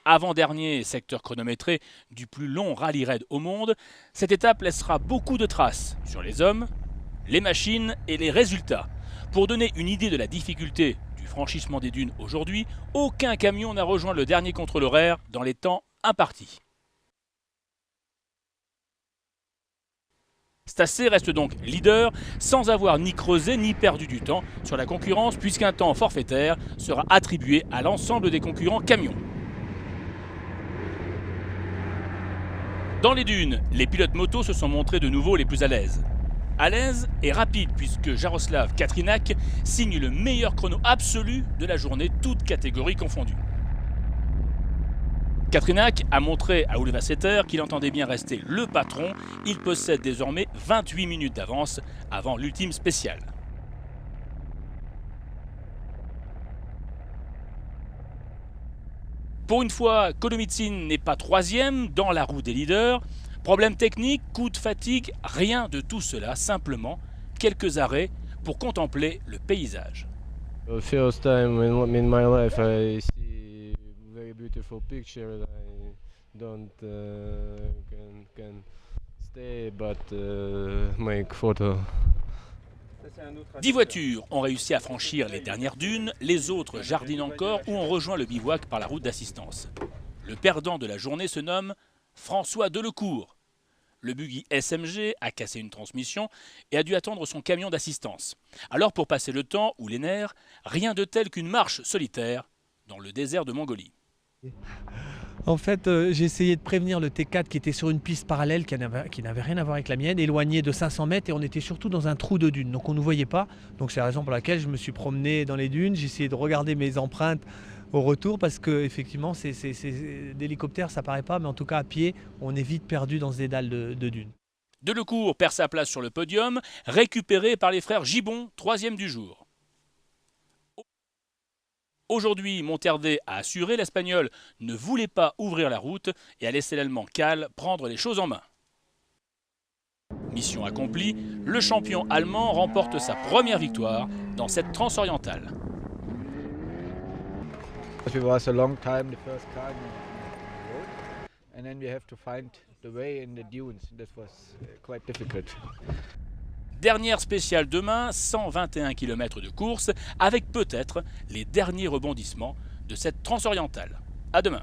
Avant-dernier secteur chronométré du plus long rallye raid au monde, cette étape laissera beaucoup de traces sur les hommes, les machines et les résultats. Pour donner une idée de la difficulté du franchissement des dunes aujourd'hui, aucun camion n'a rejoint le dernier contrôle horaire dans les temps impartis. Stacé reste donc leader sans avoir ni creusé ni perdu du temps sur la concurrence puisqu'un temps forfaitaire sera attribué à l'ensemble des concurrents camions. Dans les dunes, les pilotes motos se sont montrés de nouveau les plus à l'aise. À l'aise et rapide puisque Jaroslav Katrinak signe le meilleur chrono absolu de la journée, toutes catégories confondues. Katrinak a montré à Ulvasseter qu'il entendait bien rester le patron. Il possède désormais 28 minutes d'avance avant l'ultime spéciale. Pour une fois, Kolomitsin n'est pas troisième dans la roue des leaders. Problème technique, coup de fatigue, rien de tout cela, simplement quelques arrêts pour contempler le paysage. First time in my life I see very beautiful picture. I don't can stay but make photo. 10 voitures ont réussi à franchir les dernières dunes, les autres jardinent encore ou ont rejoint le bivouac par la route d'assistance. Le perdant de la journée se nomme François Delecourt. Le buggy SMG a cassé une transmission et a dû attendre son camion d'assistance. Alors pour passer le temps ou les nerfs, rien de tel qu'une marche solitaire dans le désert de Mongolie. En fait, j'ai essayé de prévenir le T4 qui était sur une piste parallèle qui n'avait rien à voir avec la mienne, éloigné de 500 mètres, et on était surtout dans un trou de dune, donc on ne nous voyait pas. Donc c'est la raison pour laquelle je me suis promené dans les dunes, j'ai essayé de regarder mes empreintes au retour, parce que effectivement, d'hélicoptère ça paraît pas, mais en tout cas à pied, on est vite perdu dans ce dédale de dunes. Delecourt perd sa place sur le podium, récupéré par les frères Gibon, troisième du jour. Aujourd'hui, Monterde a assuré, l'Espagnol ne voulait pas ouvrir la route et a laissé l'Allemand Kahl prendre les choses en main. Mission accomplie, le champion allemand remporte sa première victoire dans cette transorientale. It was a long time the first car in the road, and then we have to find the way in the dunes. That was quite difficult. Dernière spéciale demain, 121 km de course, avec peut-être les derniers rebondissements de cette transorientale. À demain.